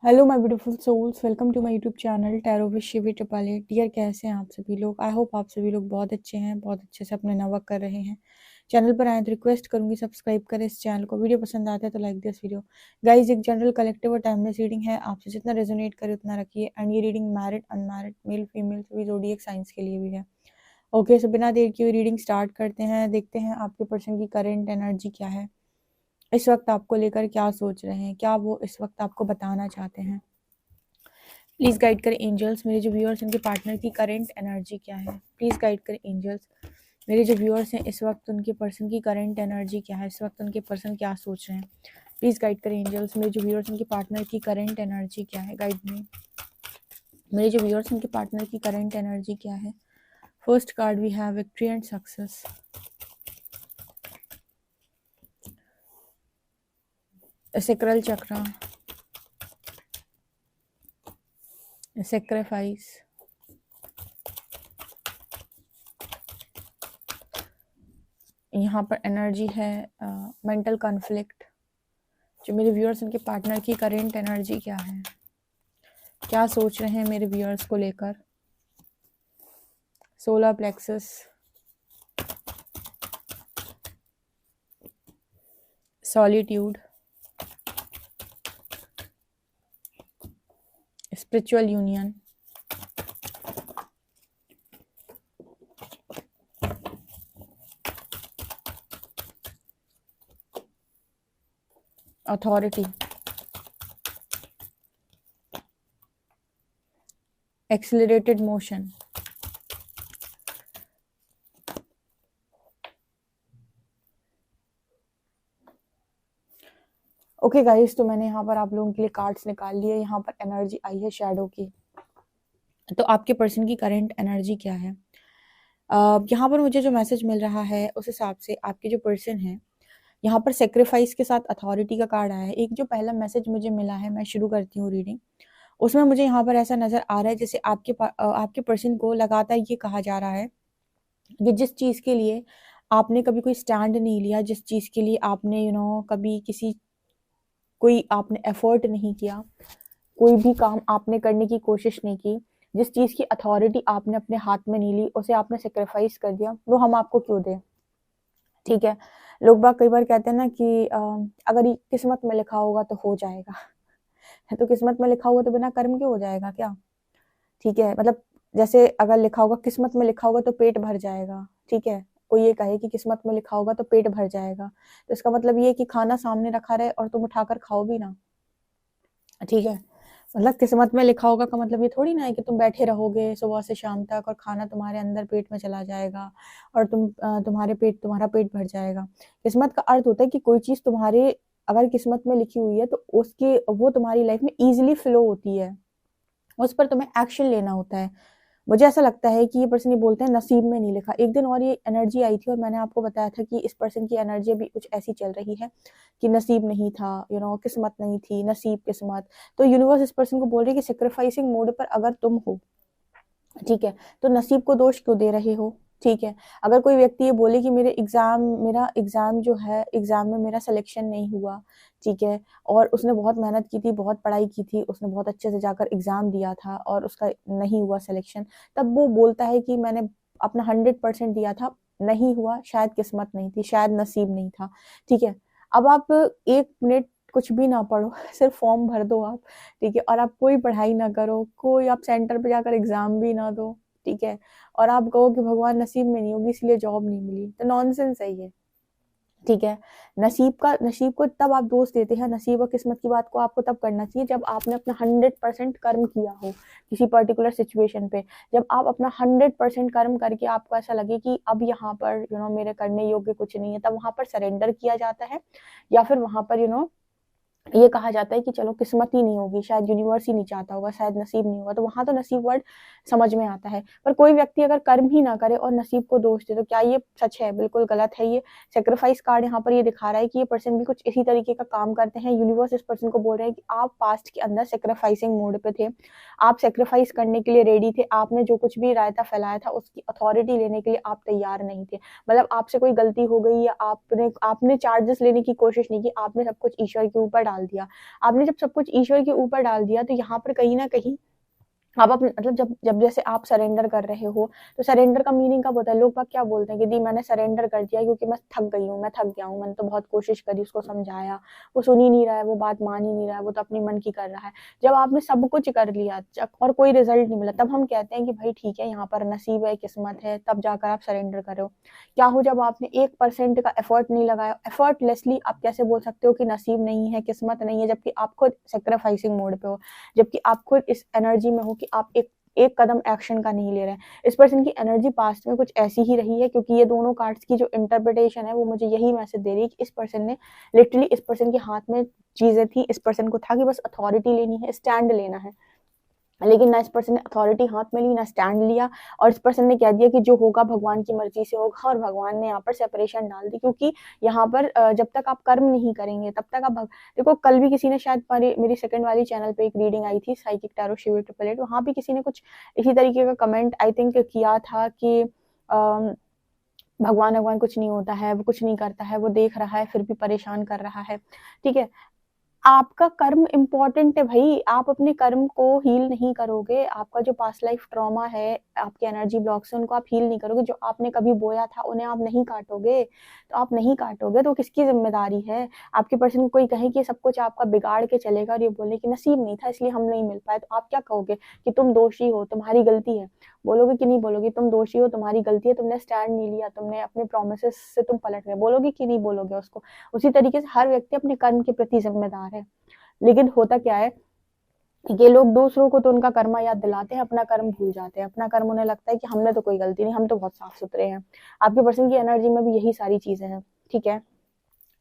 Hello my beautiful souls, welcome to my YouTube channel tarot with Shivi triple. Dear, कैसे हैं आप सभी लोग? आई होप आप सभी लोग बहुत अच्छे हैं, बहुत अच्छे से अपने नवक कर रहे हैं। चैनल पर आए तो रिक्वेस्ट करूंगी सब्सक्राइब करें इस चैनल को। वीडियो पसंद आता है तो लाइक दिस वीडियो। गाइज, एक जनरल कलेक्टिव और टाइमलेस रीडिंग है, आपसे जितना रेजोनेट करे उतना रखिए। एंड ये reading married unmarried male female सभी ज़ोडिएक साइंस के लिए भी है। ओके, सो बिना देर की रीडिंग स्टार्ट करते हैं। देखते हैं आपके पर्सन की करेंट एनर्जी क्या है, इस वक्त आपको लेकर क्या सोच रहे हैं, क्या वो इस वक्त आपको बताना चाहते हैं। प्लीज गाइड करें एंजल्स, मेरे जो व्यूअर्स उनके पार्टनर की करंट एनर्जी क्या है। प्लीज गाइड करें एंजल्स, मेरे जो व्यूअर्स हैं इस वक्त उनके पर्सन की करंट एनर्जी क्या है, इस वक्त उनके पर्सन क्या सोच रहे हैं। प्लीज गाइड करें एंजल्स, मेरे जो व्यूअर्स उनके पार्टनर की करंट एनर्जी क्या है। गाइड में मेरे जो व्यूअर्स उनके पार्टनर की करंट एनर्जी क्या है। First card we have victory and success, sacral chakra, sacrifice, यहाँ पर एनर्जी है मेंटल कॉन्फ्लिक्ट। जो मेरे व्यूअर्स उनके पार्टनर की करेंट एनर्जी क्या है, क्या सोच रहे हैं मेरे व्यूअर्स को लेकर। Solar plexus, solitude, spiritual union, authority, accelerated motion. Okay guys, तो मैंने यहाँ पर आप लोगों के लिए कार्ड्स निकाल लिए। यहाँ पर एनर्जी आई है शैडो की। तो आपके पर्सन की करंट एनर्जी क्या है। यहाँ पर मुझे जो मैसेज मिल रहा है उस हिसाब से आपके जो पर्सन है, यहाँ पर सेक्रीफाइस के साथ अथॉरिटी का कार्ड आया है। एक जो पहला मैसेज मुझे मिला है, मैं शुरू करती हूँ रीडिंग। उसमें मुझे यहाँ पर ऐसा नजर आ रहा है जैसे आपके पर्सन को लगातार ये कहा जा रहा है कि जिस चीज़ के लिए आपने कभी कोई स्टैंड नहीं लिया, जिस चीज़ के लिए आपने कभी कोई आपने एफर्ट नहीं किया, कोई भी काम आपने करने की कोशिश नहीं की, जिस चीज़ की अथॉरिटी आपने अपने हाथ में नहीं ली, उसे आपने सेक्रीफाइस कर दिया, वो हम आपको क्यों दें। ठीक है, लोग बाग कई बार कहते हैं ना कि अगर ये किस्मत में लिखा होगा तो हो जाएगा। तो किस्मत में लिखा होगा तो बिना कर्म के हो जाएगा क्या। ठीक है, मतलब जैसे अगर लिखा होगा, किस्मत में लिखा होगा तो पेट भर जाएगा। ठीक है, कोई ये कहे कि किस्मत में लिखा होगा तो पेट भर जाएगा, तो इसका मतलब ये है कि खाना सामने रखा रहे और तुम उठाकर खाओ भी ना। ठीक है, मतलब किस्मत में लिखा होगा का मतलब ये थोड़ी ना है कि तुम बैठे रहोगे सुबह से शाम तक और खाना तुम्हारे अंदर पेट में चला जाएगा और तुम्हारा पेट भर जाएगा। किस्मत का अर्थ होता है कि कोई चीज तुम्हारे अगर किस्मत में लिखी हुई है तो उसकी वो तुम्हारी लाइफ में इजीली फ्लो होती है, उस पर तुम्हें एक्शन लेना होता है। मुझे ऐसा लगता है कि ये पर्सन ये बोलते हैं नसीब में नहीं लिखा। एक दिन और ये एनर्जी आई थी और मैंने आपको बताया था कि इस पर्सन की एनर्जी अभी कुछ ऐसी चल रही है कि नसीब नहीं था, किस्मत नहीं थी, नसीब किस्मत। तो यूनिवर्स इस पर्सन को बोल रही है कि सेक्रीफाइसिंग मोड पर अगर तुम हो, ठीक है, तो नसीब को दोष क्यों दे रहे हो। ठीक है, अगर कोई व्यक्ति ये बोले कि मेरा एग्जाम जो है, एग्जाम में मेरा सिलेक्शन नहीं हुआ, ठीक है, और उसने बहुत मेहनत की थी, बहुत पढ़ाई की थी, उसने बहुत अच्छे से जाकर एग्जाम दिया था और उसका नहीं हुआ सिलेक्शन, तब वो बोलता है कि मैंने अपना 100% दिया था, नहीं हुआ, शायद किस्मत नहीं थी, शायद नसीब नहीं था। ठीक है, अब आप 1 मिनट कुछ भी ना पढ़ो, सिर्फ फॉर्म भर दो आप। ठीक है, और आप कोई पढ़ाई ना करो, कोई आप सेंटर पे जाकर एग्जाम भी ना दो। ठीक है, और आप कहो कि भगवान नसीब में नहीं होगी इसलिए जॉब नहीं मिली, तो नॉनसेंस है ये। ठीक है, नसीब को तब आप दोष देते हैं, नसीब और किस्मत की बात को आपको तब करना चाहिए जब आपने अपना 100% कर्म किया हो किसी पर्टिकुलर सिचुएशन पे। जब आप अपना 100% कर्म करके आपको ऐसा लगे कि अब यहाँ पर मेरे करने योग्य कुछ नहीं है, तब वहां पर सरेंडर किया जाता है, या फिर वहां पर ये कहा जाता है कि चलो किस्मत ही नहीं होगी, शायद यूनिवर्स ही नहीं चाहता होगा, शायद नसीब नहीं होगा, तो वहां तो नसीब वर्ड समझ में आता है। पर कोई व्यक्ति अगर कर्म ही ना करे और नसीब को दोष दे तो क्या ये सच है? बिल्कुल गलत है ये। सेक्रीफाइस कार्ड यहाँ पर ये दिखा रहा है कि ये पर्सन भी कुछ इसी तरीके का काम करते हैं। यूनिवर्स इस पर्सन को बोल रहे हैं कि आप पास्ट के अंदर सेक्रीफाइसिंग मोड पे थे, आप सेक्रीफाइस करने के लिए रेडी थे, आपने जो कुछ भी रायता फैलाया था उसकी अथॉरिटी लेने के लिए आप तैयार नहीं थे। मतलब आपसे कोई गलती हो गई या आपने चार्जेस लेने की कोशिश नहीं की, आपने सब कुछ ईश्वर के ऊपर डाल डाल दिया। आपने जब सब कुछ ईश्वर के ऊपर डाल दिया तो यहाँ पर कहीं ना कहीं आप अपने मतलब जब जब जैसे आप सरेंडर कर रहे हो, तो सरेंडर का मीनिंग कब होता है? लोग बाग क्या बोलते हैं कि दी मैंने सरेंडर कर दिया क्योंकि मैं थक गई हूँ, मैं थक गया हूँ, मैंने तो बहुत कोशिश करी, उसको समझाया, वो सुन ही नहीं रहा है, वो बात मान ही नहीं रहा है, वो तो अपनी मन की कर रहा है। जब आपने सब कुछ कर लिया और कोई रिजल्ट नहीं मिला, तब हम कहते हैं कि भाई ठीक है, यहाँ पर नसीब है, किस्मत है, तब जाकर आप सरेंडर करो। क्या हो जब आपने 1% का एफर्ट नहीं लगाया, एफर्टलेसली आप कैसे बोल सकते हो कि नसीब नहीं है, किस्मत नहीं है, जबकि आप खुद सेक्रीफाइसिंग मोड पे हो, जबकि आप खुद इस एनर्जी में हो कि आप एक एक कदम एक्शन का नहीं ले रहे हैं। इस पर्सन की एनर्जी पास्ट में कुछ ऐसी ही रही है, क्योंकि ये दोनों कार्ड्स की जो इंटरप्रिटेशन है वो मुझे यही मैसेज दे रही है कि इस पर्सन ने लिटरली, इस पर्सन के हाथ में चीजें थी, इस पर्सन को था कि बस अथॉरिटी लेनी है, स्टैंड लेना है, लेकिन ना इस पर्सन ने अथॉरिटी हाथ में ली, ना स्टैंड लिया, और इस पर्सन ने कह दिया कि जो होगा भगवान की मर्जी से होगा, और भगवान ने यहाँ पर सेपरेशन डाल दी। क्योंकि यहाँ पर जब तक आप कर्म नहीं करेंगे तब तक आप देखो, कल भी किसी ने शायद मेरी सेकंड वाली चैनल पे एक रीडिंग आई थी, साइकिक टैरो शिविर ट्रिपल 8, वहां भी किसी ने कुछ इसी तरीके का कमेंट आई थिंक किया था कि भगवान भगवान कुछ नहीं होता है, वो कुछ नहीं करता है, वो देख रहा है फिर भी परेशान कर रहा है। ठीक है, आपका कर्म इम्पोर्टेंट है भाई, आप अपने कर्म को हील नहीं करोगे, आपका जो पास्ट लाइफ ट्रॉमा है, आपके एनर्जी ब्लॉक्स है, उनको आप हील नहीं करोगे, जो आपने कभी बोया था उन्हें आप नहीं काटोगे, तो आप नहीं काटोगे तो किसकी जिम्मेदारी है? आपके पर्सन को कोई कहे कि सब कुछ आपका बिगाड़ के चलेगा और ये बोले कि नसीब नहीं था इसलिए हम नहीं मिल पाए, तो आप क्या कहोगे? कि तुम दोषी हो, तुम्हारी गलती है, बोलोगे कि नहीं बोलोगे? तुम दोषी हो, तुम्हारी गलती है, तुमने स्टैंड नहीं लिया, तुमने अपने प्रोमिसेस से तुम पलट गए, बोलोगे कि नहीं बोलोगे उसको? उसी तरीके से हर व्यक्ति अपने कर्म के प्रति जिम्मेदार है। लेकिन होता क्या है, ये लोग दूसरों को तो उनका कर्म याद दिलाते हैं, अपना कर्म भूल जाते हैं। अपना कर्म उन्हें लगता है कि हमने तो कोई गलती नहीं, हम तो बहुत साफ सुथरे हैं। आपके पर्सन की एनर्जी में भी यही सारी चीजें हैं। ठीक है,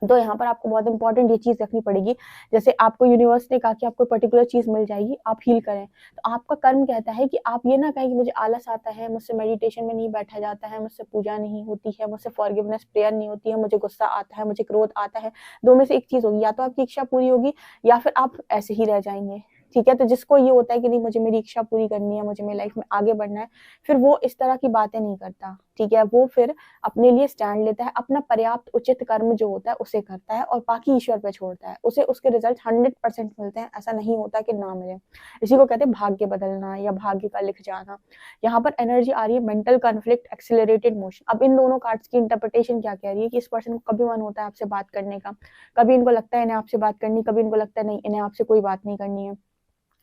तो यहाँ पर आपको बहुत इंपॉर्टेंट ये चीज रखनी पड़ेगी, जैसे आपको यूनिवर्स ने कहा कि आपको पर्टिकुलर चीज मिल जाएगी, आप हील करें, तो आपका कर्म कहता है कि आप ये ना कहें कि मुझे आलस आता है, मुझसे मेडिटेशन में नहीं बैठा जाता है, मुझसे पूजा नहीं होती है, मुझसे फॉरगिवनेस प्रेयर नहीं होती है, मुझे गुस्सा आता है, मुझे क्रोध आता है। दो में से एक चीज होगी, या तो आपकी इच्छा पूरी होगी या फिर आप ऐसे ही रह जाएंगे। ठीक है, तो जिसको ये होता है कि नहीं मुझे मेरी इच्छा पूरी करनी है, मुझे मेरी लाइफ में आगे बढ़ना है, फिर वो इस तरह की बातें नहीं करता। ठीक है, वो फिर अपने लिए स्टैंड लेता है, अपना पर्याप्त उचित कर्म जो होता है उसे करता है और बाकी ईश्वर पे छोड़ता है, उसे उसके रिजल्ट 100% मिलते हैं, ऐसा नहीं होता कि ना मिले। इसी को कहते हैं भाग्य बदलना या भाग्य का लिख जाना। यहाँ पर एनर्जी आ रही है मेंटल कॉन्फ्लिक्ट, एक्सिलरेटेड मोशन। अब इन दोनों कार्ड्स की इंटरप्रिटेशन क्या कह रही है कि इस पर्सन को कभी मन होता है आपसे बात करने का, कभी इनको लगता है इन्हें आपसे बात करनी, कभी इनको लगता है नहीं इन्हें आपसे कोई बात नहीं करनी है।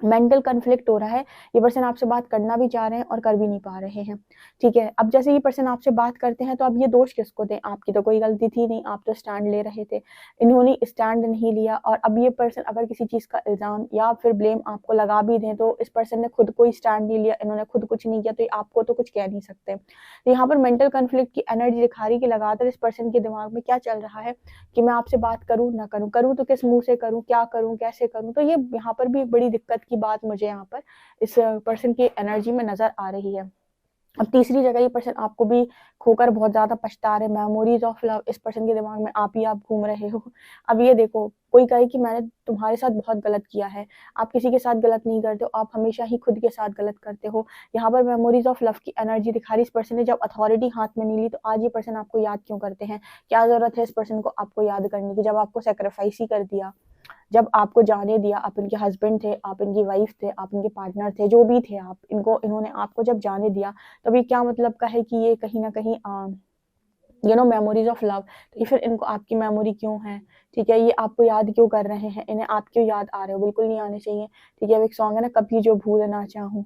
मेंटल कन्फ्लिक्ट हो रहा है, ये पर्सन आपसे बात करना भी चाह रहे हैं और कर भी नहीं पा रहे हैं। ठीक है, अब जैसे ये पर्सन आपसे बात करते हैं तो अब ये दोष किसको दें? आपकी तो कोई गलती थी नहीं, आप तो स्टैंड ले रहे थे, इन्होंने स्टैंड नहीं लिया। और अब ये पर्सन अगर किसी चीज का इल्जाम या फिर ब्लेम आपको लगा भी दें, तो इस पर्सन ने खुद कोई स्टैंड नहीं लिया, इन्होंने खुद कुछ नहीं किया, तो आपको तो कुछ कह नहीं सकते। तो यहाँ पर मेंटल कन्फ्लिक्ट की एनर्जी दिखा रही कि लगातार इस पर्सन के दिमाग में क्या चल रहा है कि मैं आपसे बात करूं ना करूं, करूं तो किस मुंह से करूं, क्या करूं, कैसे करूं। तो ये यहाँ पर भी एक बड़ी दिक्कत की बात मुझे यहाँ पर इस पर्सन की एनर्जी में नजर आ रही है। अब तीसरी जगह ये पर्सन आपको भी खोकर बहुत ज्यादा पछता रहे, मेमोरीज ऑफ लव, इस पर्सन के दिमाग में आप ही आप घूम रहे हो। अब ये देखो, कोई कहे कि मैंने तुम्हारे साथ बहुत गलत किया है, आप किसी के साथ गलत नहीं करते हो, आप हमेशा ही खुद के साथ गलत करते हो। यहाँ पर मेमोरीज ऑफ लव की एनर्जी दिखा रही, इस पर्सन ने जब अथॉरिटी हाथ में नहीं ली, तो आज ये पर्सन आपको याद क्यों करते हैं? क्या जरूरत है इस पर्सन को आपको याद करने की, जब आपको सेक्रीफाइस ही कर दिया, जब आपको जाने दिया, आप इनके हस्बैंड थे, आप इनकी वाइफ थे, आप इनके पार्टनर थे, जो भी थे आप, इन्होंने आपको जब जाने दिया, तब ये क्या मतलब का है कि ये कहीं ना कहीं मेमोरीज ऑफ लव, तो ये फिर इनको आपकी मेमोरी क्यों है? ठीक है, ये आपको याद क्यों कर रहे हैं? इन्हें आप क्यों याद आ रहे हो? बिल्कुल नहीं आने चाहिए। ठीक है, एक सॉन्ग है ना, कभी जो भूल ना चाहूं,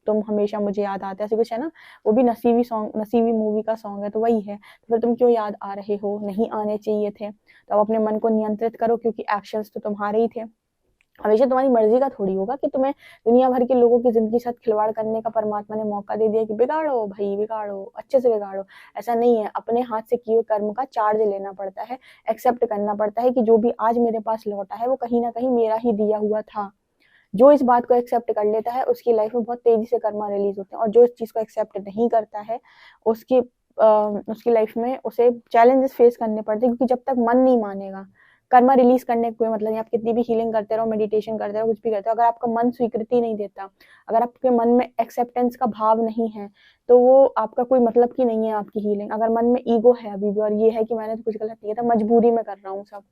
तुम हमेशा मुझे याद आते, ऐसे कुछ है ना, वो भी नसीबी सॉन्ग, नसीबी मूवी का सॉन्ग है, तो वही है। तो फिर तुम क्यों याद आ रहे हो? नहीं आने चाहिए थे। तो अब अपने मन को नियंत्रित करो, क्योंकि एक्शंस तो तुम्हारे ही थे, हमेशा तुम्हारी मर्जी का थोड़ी होगा कि तुम्हें दुनिया भर के लोगों की जिंदगी साथ खिलवाड़ करने का परमात्मा ने मौका दे दिया कि बिगाड़ो भाई, बिगाड़ो, अच्छे से बिगाड़ो। ऐसा नहीं है, अपने हाथ से किए कर्म का चार्ज लेना पड़ता है, एक्सेप्ट करना पड़ता है कि जो भी आज मेरे पास लौटा है वो कहीं ना कहीं मेरा ही दिया हुआ था। जो इस बात को एक्सेप्ट कर लेता है उसकी लाइफ में बहुत तेजी से कर्मा रिलीज होते हैं, और जो इस चीज को एक्सेप्ट नहीं करता है उसकी उसकी लाइफ में उसे चैलेंजेस फेस करने पड़ते हैं, क्योंकि जब तक मन नहीं मानेगा, कर्मा रिलीज करने का कोई मतलब नहीं। आप कितनी भी हीलिंग करते रहो, मेडिटेशन करते रहो, कुछ भी करते हो, अगर आपका मन स्वीकृति नहीं देता, अगर आपके मन में एक्सेप्टेंस का भाव नहीं है, तो वो आपका कोई मतलब की नहीं है आपकी हीलिंग। अगर मन में ईगो है अभी भी और ये है कि मैंने तो कुछ गलत नहीं किया था, मजबूरी में कर रहा हूँ सब,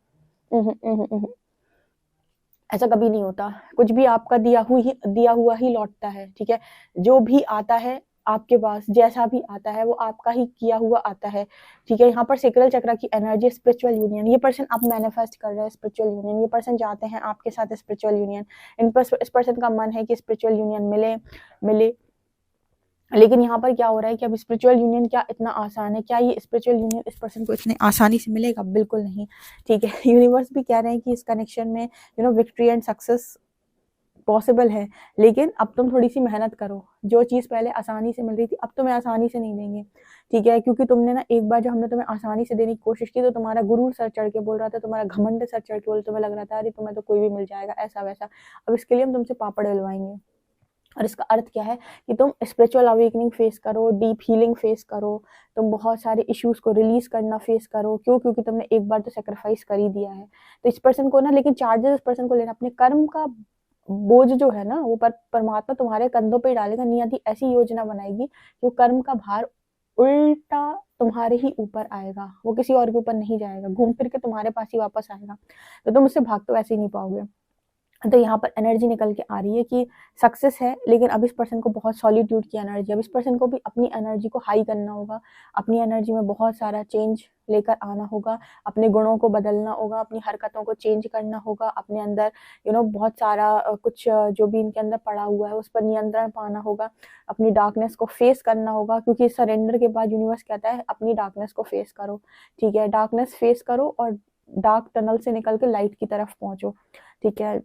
ऐसा कभी नहीं होता, कुछ भी आपका दिया हुआ ही लौटता है, ठीक है? जो भी आता है आपके पास, जैसा भी आता है वो आपका ही किया हुआ आता है, ठीक है? यहाँ पर सेक्रल चक्र की एनर्जी, स्पिरिचुअल यूनियन, ये पर्सन अब मैनिफेस्ट कर रहा है स्पिरिचुअल यूनियन, ये पर्सन चाहते हैं आपके साथ स्पिरिचुअल यूनियन, इस पर्सन का मन है कि स्पिरिचुअल यूनियन मिले मिले। लेकिन यहाँ पर क्या हो रहा है कि अब स्पिरिचुअल यूनियन क्या इतना आसान है? क्या ये स्पिरिचुअल यूनियन इस पर्सन को इतने आसानी से मिलेगा? बिल्कुल नहीं, ठीक है? यूनिवर्स भी कह रहे हैं कि इस कनेक्शन में विक्ट्री एंड सक्सेस पॉसिबल है, लेकिन अब तुम थोड़ी सी मेहनत करो। जो चीज़ पहले आसानी से मिल रही थी अब तुम्हें आसानी से नहीं देंगे, ठीक है? क्योंकि तुमने ना एक बार जब हमने तुम्हें आसानी से देने की कोशिश की तो तुम्हारा गुरूर सर चढ़ के बोल रहा था, तुम्हारा घमंड सर चढ़ के बोल, तुम्हें लग रहा था अरे तुम्हें तो कोई भी मिल जाएगा, ऐसा वैसा। अब इसके लिए हम तुमसे पापड़ डलवाएंगे। और इसका अर्थ क्या है कि तुम स्पिरिचुअल अवेकनिंग फेस करो, डीप हीलिंग फेस करो, तुम बहुत सारे इश्यूज को रिलीज करना फेस करो। क्यों? क्योंकि तुमने एक बार तो सेक्रीफाइस कर ही दिया है। तो इस पर्सन को ना, लेकिन चार्जेस इस पर्सन को लेना, अपने कर्म का बोझ जो है ना वो परमात्मा तुम्हारे कंधों पे ही डालेगा। नियति ऐसी योजना बनाएगी कि कर्म का भार उल्टा तुम्हारे ही ऊपर आएगा, वो किसी और के ऊपर नहीं जाएगा, घूम फिर के तुम्हारे पास ही वापस आएगा। तो तुम उससे भाग तो ऐसे ही नहीं पाओगे। तो यहाँ पर एनर्जी निकल के आ रही है कि सक्सेस है, लेकिन अब इस पर्सन को बहुत सॉलिट्यूड की एनर्जी, अब इस पर्सन को भी अपनी एनर्जी को हाई करना होगा, अपनी एनर्जी में बहुत सारा चेंज लेकर आना होगा, अपने गुणों को बदलना होगा, अपनी हरकतों को चेंज करना होगा, अपने अंदर बहुत सारा कुछ जो भी इनके अंदर पड़ा हुआ है उस पर नियंत्रण पाना होगा, अपनी डार्कनेस को फेस करना होगा। क्योंकि सरेंडर के बाद यूनिवर्स कहता है अपनी डार्कनेस को फेस करो, ठीक है? डार्कनेस फेस करो और डार्क टनल से निकल के लाइट की तरफ पहुंचो, ठीक है?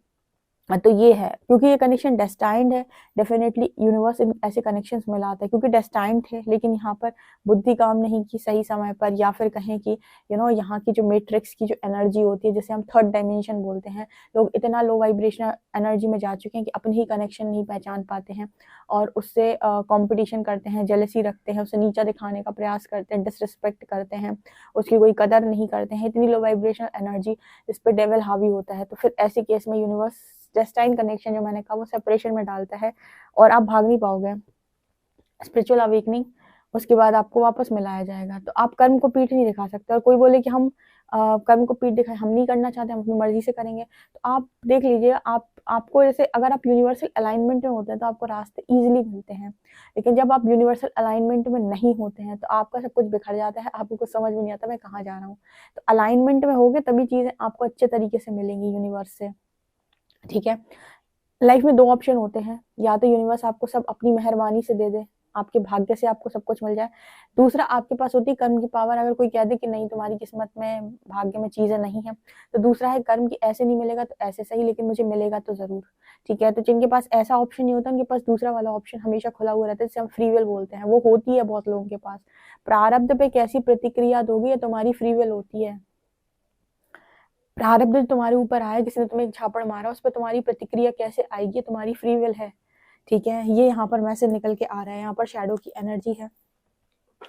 तो ये है, क्योंकि ये कनेक्शन डेस्टाइंड है, डेफिनेटली यूनिवर्स इन ऐसे कनेक्शंस में लाता है क्योंकि डेस्टाइंड थे। लेकिन यहाँ पर बुद्धि काम नहीं की सही समय पर, या फिर कहें कि यहाँ की जो मैट्रिक्स की जो एनर्जी होती है, जिसे हम थर्ड डायमेंशन बोलते हैं, लोग इतना लो वाइब्रेशनल एनर्जी में जा चुके हैं कि अपने ही कनेक्शन नहीं पहचान पाते हैं और उससे कॉम्पिटिशन करते हैं, जेलसी रखते हैं, उसे नीचा दिखाने का प्रयास करते हैं, डिसरिस्पेक्ट करते हैं, उसकी कोई कदर नहीं करते हैं। इतनी लो वाइब्रेशनल एनर्जी इस पर डेविल हावी होता है। तो फिर ऐसे केस में यूनिवर्स डेस्टाइन कनेक्शन जो मैंने कहा वो सेपरेशन में डालता है और आप भाग नहीं पाओगे। स्पिरिचुअल अवेकनिंग उसके बाद आपको वापस मिलाया जाएगा। तो आप कर्म को पीठ नहीं दिखा सकते। और कोई बोले कि हम कर्म को पीठ दिखाए, हम नहीं करना चाहते, हम अपनी मर्जी से करेंगे, तो आप देख लीजिए, आपको जैसे अगर आप यूनिवर्सल अलाइनमेंट में होते हैं तो आपको रास्ते इजीली मिलते हैं, लेकिन जब आप यूनिवर्सल अलाइनमेंट में नहीं होते हैं तो आपका सब कुछ बिखर जाता है, आपको कुछ समझ में नहीं आता मैं कहाँ जा रहा हूँ। तो अलाइनमेंट में होगे तभी चीजें आपको अच्छे तरीके से मिलेंगी यूनिवर्स से, ठीक है? लाइफ में दो ऑप्शन होते हैं, या तो यूनिवर्स आपको सब अपनी मेहरबानी से दे दे, आपके भाग्य से आपको सब कुछ मिल जाए। दूसरा आपके पास होती है कर्म की पावर। अगर कोई कह दे कि नहीं तुम्हारी किस्मत में भाग्य में चीजें नहीं है, तो दूसरा है कर्म की ऐसे नहीं मिलेगा तो ऐसे सही, लेकिन मुझे मिलेगा तो जरूर, ठीक है? तो जिनके पास ऐसा ऑप्शन नहीं होता उनके पास दूसरा वाला ऑप्शन हमेशा खुला हुआ रहता है, जिसे हम फ्री विल बोलते हैं। वो होती है बहुत लोगों के पास। प्रारब्ध पे कैसी प्रतिक्रिया दोगी ये तुम्हारी फ्री विल होती है। प्रारब्ध तुम्हारे ऊपर आया, किसी ने तुम्हें एक झापड़ मारा, उस पर तुम्हारी प्रतिक्रिया कैसे आएगी तुम्हारी फ्री विल है, ठीक है? ये यहाँ पर मैसेज निकल के आ रहा है। यहाँ पर शैडो की एनर्जी है।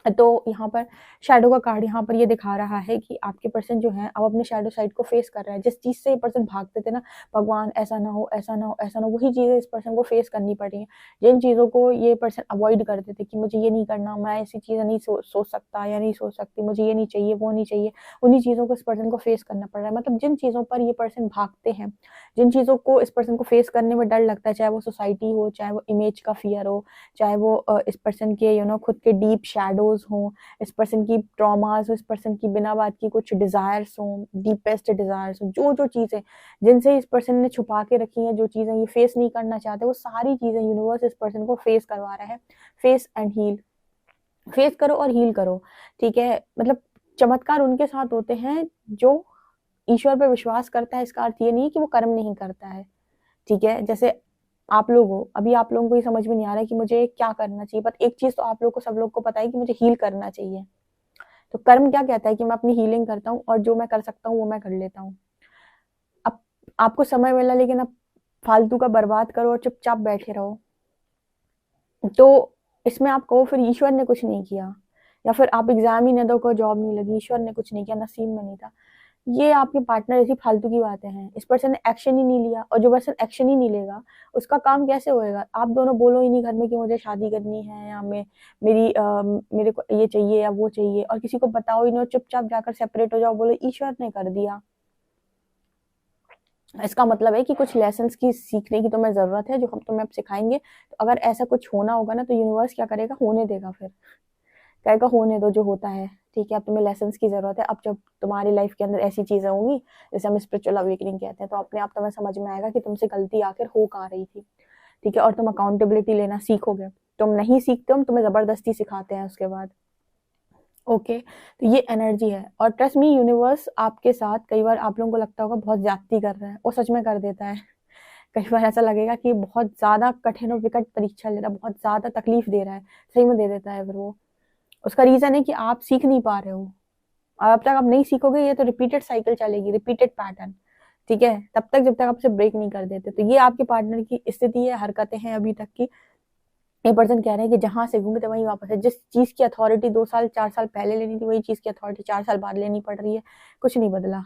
तो यहाँ पर शैडो का कार्ड यहाँ पर ये दिखा रहा है कि आपके पर्सन जो है अब अपने शैडो साइड को फेस कर रहा है। जिस चीज से ये पर्सन भागते थे ना, भगवान ऐसा ना हो, ऐसा ना हो, ऐसा ना हो, वही चीजें इस पर्सन को फेस करनी पड़ रही है। जिन चीजों को ये पर्सन अवॉइड करते थे कि मुझे ये नहीं करना, मैं ऐसी चीजें नहीं सोच सकता या नहीं सोच सकती, मुझे ये नहीं चाहिए, वो नहीं चाहिए, उन्हीं चीजों को इस पर्सन को फेस करना पड़ रहा है। मतलब जिन चीजों पर ये पर्सन भागते हैं, जिन चीजों को इस पर्सन को फेस करने में डर लगता है, चाहे वो सोसाइटी हो, चाहे वो इमेज का फियर हो, चाहे वो इस पर्सन के खुद के डीप शैडोज हों, इस पर्सन की ट्रॉमास हो, इस पर्सन की बिना बात की कुछ डिजायर्स हों, डीपेस्ट डिजायर्स हों, जो जो चीजें जिनसे इस पर्सन ने छुपा के रखी हैं, जो चीजें ये फेस नहीं करना चाहते, वो सारी चीजें यूनिवर्स इस पर्सन को फेस करवा रहा है। फेस एंड हील, फेस करो और हील करो, ठीक है? मतलब चमत्कार उनके साथ होते हैं जो ईश्वर पर विश्वास करता है। इसका अर्थ ये नहीं कि वो कर्म नहीं करता है, ठीक है? जैसे आप लोग हो, अभी आप लोगों को ये समझ में नहीं आ रहा है कि मुझे क्या करना चाहिए, पर एक चीज तो आप लोग को, सब लोग को पता है कि मुझे हील करना चाहिए। तो कर्म क्या कहता है कि मैं अपनी हीलिंग करता हूँ और जो मैं कर सकता हूँ वो मैं कर लेता हूँ। अब आपको समय मिला, लेकिन अब फालतू का बर्बाद करो और चुपचाप बैठे रहो, तो इसमें आप कहो फिर ईश्वर ने कुछ नहीं किया, या फिर आप एग्जाम ही न दो, को जॉब नहीं लगी, ईश्वर ने कुछ नहीं किया, नसीब में नहीं था। ये आपके पार्टनर ऐसी फालतू की बातें हैं। इस पर्सन ने एक्शन ही नहीं लिया, और जो पर्सन एक्शन ही नहीं लेगा उसका काम कैसे होएगा? आप दोनों बोलो ही नहीं घर में कि मुझे शादी करनी है, या मेरे को ये चाहिए या वो चाहिए, और किसी को बताओ ही नहीं, चुपचाप जाकर सेपरेट हो जाओ, बोलो ईश्वर ने कर दिया। इसका मतलब है कि कुछ लेसन्स की सीखने की तुम्हें ज़रूरत है, जो हम तुम्हें अब सिखाएँगे। तो अगर ऐसा कुछ होना होगा ना, तो यूनिवर्स क्या करेगा, होने देगा फिर। कहेगा होने दो जो होता है, ठीक है? अब तुम्हें लेसन्स की ज़रूरत है। अब जब तुम्हारी लाइफ़ के अंदर ऐसी चीज़ें होंगी, जैसे हम स्पिरिचुअल अवेकनिंग कहते हैं, तो अपने आप तुम्हें समझ में आएगा कि तुमसे गलती आखिर हो कहाँ रही थी, ठीक है? और तुम अकाउंटेबिलिटी लेना सीखोगे। तुम नहीं सीखते हो, हम तुम्हें ज़बरदस्ती सिखाते हैं उसके बाद। ओके, तो ये एनर्जी है और ट्रस्ट मी यूनिवर्स आपके साथ कई बार आप लोगों को लगता होगा बहुत ज़्यादती कर रहा है, वो सच में कर देता है। कई बार ऐसा लगेगा कि बहुत ज़्यादा कठिन और विकट परीक्षा ले रहा है, बहुत ज़्यादा तकलीफ दे रहा है, सही में दे देता है फिर वो। उसका रीज़न है कि आप सीख नहीं पा रहे हो और अब तक आप नहीं सीखोगे, ये तो रिपीटेड साइकिल चलेगी, रिपीटेड पैटर्न, ठीक है? तब तक जब तक आप उसे ब्रेक नहीं कर देते। तो ये आपके पार्टनर की स्थिति है, हरकतें हैं अभी तक की। ये पर्सन कह रहे हैं कि जहाँ से घूमे थे वहीं वापस है। जिस चीज़ की अथॉरिटी 2 साल 4 साल पहले लेनी थी, वही चीज़ की अथॉरिटी 4 साल बाद लेनी पड़ रही है। कुछ नहीं बदला।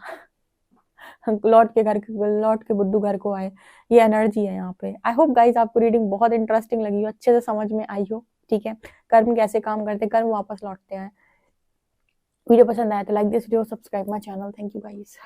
लौट के बुद्धू घर को आए। ये एनर्जी है यहाँ पे। आई होप गाइस आपको रीडिंग बहुत इंटरेस्टिंग लगी हो, अच्छे से समझ में आई हो, ठीक है? कर्म कैसे काम करते हैं, कर्म वापस लौटते हैं। वीडियो पसंद आया तो like this video, subscribe my channel. Thank you guys.